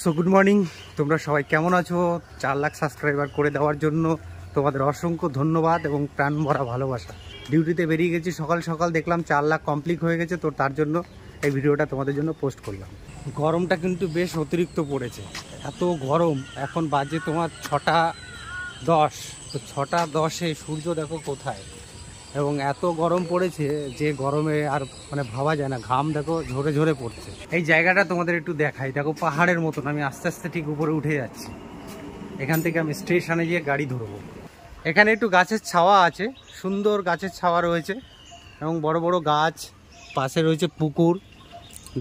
So good morning, তোমরা সবাই কেমন আছো? 4 লাখ সাবস্ক্রাইবার করে দেওয়ার জন্য তোমাদের অসংখ্য ধন্যবাদ এবং প্রাণ ভরা ভালোবাসা। ডিউটিতে বেরিয়ে গেছি সকাল সকাল, দেখলাম 4 লাখ কমপ্লিট হয়ে গেছে, তো তার জন্য এই ভিডিওটা তোমাদের জন্য পোস্ট করলাম। গরমটা কিন্তু বেশ অতিরিক্ত পড়েছে, এত গরম। এখন বাজে তোমার 6টা 10, তো 6টা 10-এ সূর্য দেখো কোথায়, এবং এত গরম পড়েছে যে গরমে আর মানে ভাবা যায় না। ঘাম দেখো ঝরে ঝরে পড়ছে। এই জায়গাটা তোমাদের একটু দেখাই, দেখো পাহাড়ের মতন। আমি আস্তে আস্তে ঠিক উপরে উঠে যাচ্ছি। এখান থেকে আমি স্টেশনে গিয়ে গাড়ি ধরবো। এখানে একটু গাছের ছাওয়া আছে, সুন্দর গাছের ছাওয়া রয়েছে এবং বড় বড় গাছ। পাশে রয়েছে পুকুর,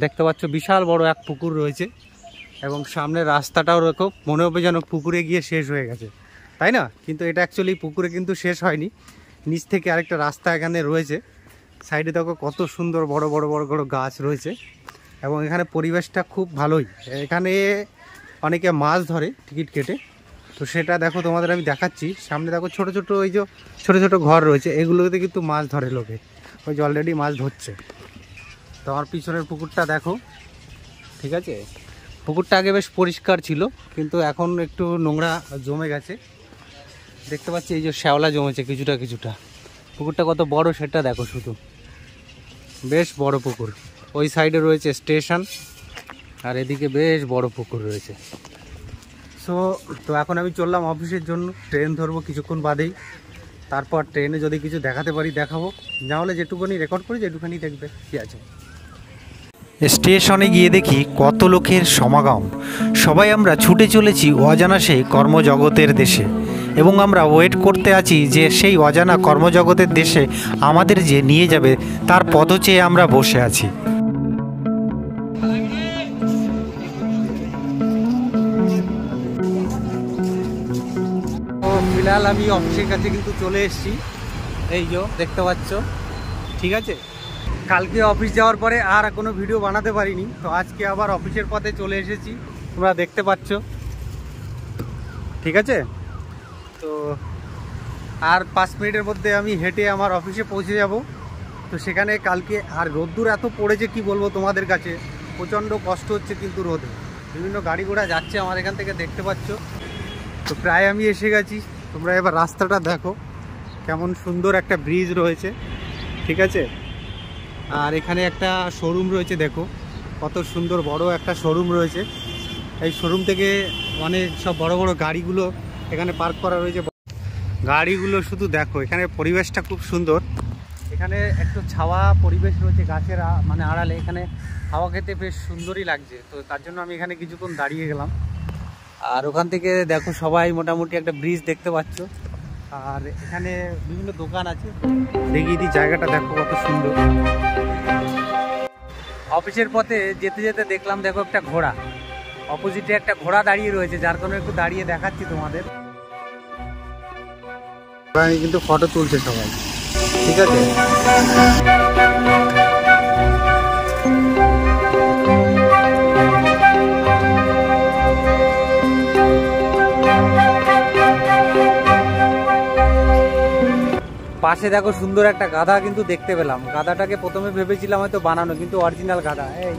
দেখতে পাচ্ছ বিশাল বড় এক পুকুর রয়েছে, এবং সামনে রাস্তাটাও দেখো মনে হবে যেন পুকুরে গিয়ে শেষ হয়ে গেছে, তাই না? কিন্তু এটা অ্যাকচুয়ালি পুকুরে কিন্তু শেষ হয়নি, নিচ থেকে আরেকটা রাস্তা এখানে রয়েছে। সাইডে দেখো কত সুন্দর বড় বড় বড় বড় গাছ রয়েছে, এবং এখানে পরিবেশটা খুব ভালোই। এখানে অনেকে মাছ ধরে টিকিট কেটে, তো সেটা দেখো তোমাদের আমি দেখাচ্ছি। সামনে দেখো ছোট ছোট ওই যে ছোট ছোট ঘর রয়েছে, এগুলোতে কিন্তু মাছ ধরে লোকে, ওই যে অলরেডি মাছ ধরছে। তো আমার পিছনের পুকুরটা দেখো, ঠিক আছে? পুকুরটা আগে বেশ পরিষ্কার ছিল, কিন্তু এখন একটু নোংরা জমে গেছে। দেখতে পাচ্ছি এই যে শ্যাওলা জমেছে কিছুটা কিছুটা। পুকুরটা কত বড় সেটা দেখো, শুধু বেশ বড় পুকুর। ওই সাইডে রয়েছে স্টেশন, আর এদিকে বেশ বড় পুকুর রয়েছে। তো এখন আমি চললাম অফিসের জন্য। ট্রেন ধরবো কিছুক্ষণ বাদেই, তারপর ট্রেনে যদি কিছু দেখাতে পারি দেখাবো, না হলে যেটুকুনি রেকর্ড করি যেটুকুনি দেখবে কি আছে। স্টেশনে গিয়ে দেখি কত লোকের সমাগম। সবাই আমরা ছুটে চলেছি অজানা সেই কর্মজগতের দেশে, এবং আমরা ওয়েট করতে আছি যে সেই অজানা কর্মজগতের দেশে আমাদের যে নিয়ে যাবে তার পথ চেয়ে আমরা বসে আছি। ফিলহাল আমি অফিসের কাছে কিন্তু চলে এসেছি, এই যে দেখতে পাচ্ছ, ঠিক আছে? কালকে অফিস যাওয়ার পরে আর কোনো ভিডিও বানাতে পারিনি, তো আজকে আবার অফিসের পথে চলে এসেছি, তোমরা দেখতে পাচ্ছ, ঠিক আছে? তো আর 5 মিনিটের মধ্যে আমি হেঁটে আমার অফিসে পৌঁছে যাব। তো সেখানে কালকে আর রোদ্দুর এত পড়েছে কি বলবো তোমাদের কাছে, প্রচণ্ড কষ্ট হচ্ছে কিন্তু রোদে। বিভিন্ন গাড়ি ঘোড়া যাচ্ছে আমার এখান থেকে, দেখতে পাচ্ছ। তো প্রায় আমি এসে গেছি। তোমরা এবার রাস্তাটা দেখো, কেমন সুন্দর একটা ব্রিজ রয়েছে, ঠিক আছে? আর এখানে একটা শোরুম রয়েছে, দেখো কত সুন্দর বড় একটা শোরুম রয়েছে। এই শোরুম থেকে অনেক সব বড় বড় গাড়িগুলো এখানে পার্ক করা রয়েছে। গাড়িগুলো শুধু দেখো, এখানে পরিবেশটা খুব সুন্দর। এখানে একটু ছাওয়া পরিবেশ রয়েছে গাছের মানে আড়ালে, এখানে হাওয়া খেতে বেশ সুন্দরই লাগছে। তো তার জন্য আমি এখানে কিছুক্ষণ দাঁড়িয়ে গেলাম। আর ওখান থেকে দেখো সবাই মোটামুটি একটা ব্রিজ দেখতে পাচ্ছ, আর এখানে বিভিন্ন দোকান আছে। দেখিয়ে দিই জায়গাটা, দেখো কত সুন্দর। অফিসের পথে যেতে যেতে দেখলাম দেখো একটা ঘোড়া, অপোজিটে একটা ঘোড়া দাঁড়িয়ে রয়েছে, যার কারণে একটু দাঁড়িয়ে দেখাচ্ছি তোমাদের। কিন্তু ফটো তুলছে সবাই, ঠিক আছে? পাশে দেখো সুন্দর একটা গাধা কিন্তু দেখতে পেলাম। গাধাটাকে প্রথমে ভেবেছিলাম হয়তো বানানো, কিন্তু অরিজিনাল গাধা। এই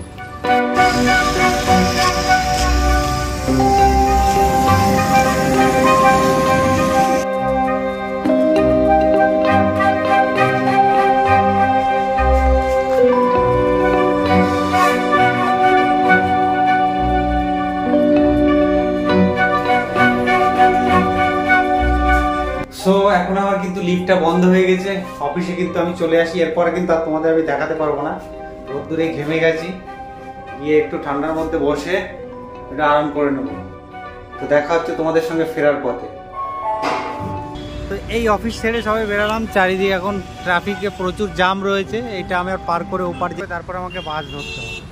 এখন আমার কিন্তু লিফটটা বন্ধ হয়ে গেছে, অফিসে কিন্তু আমি চলে আসি। এরপরে কিন্তু আর তোমাদের আমি দেখাতে পারবো না, রোদ্দুরে ঘেমে গেছি। গিয়ে একটু ঠান্ডার মধ্যে বসে একটু আরাম করে নেবো। তো দেখা হচ্ছে তোমাদের সঙ্গে ফেরার পথে। তো এই অফিস ছেড়ে সবাই বেরালাম। চারিদিকে এখন ট্রাফিকে প্রচুর জ্যাম রয়েছে, এইটা আমি আর পার করে ওপার দিয়ে তারপর আমাকে বাস ধরতে হবে।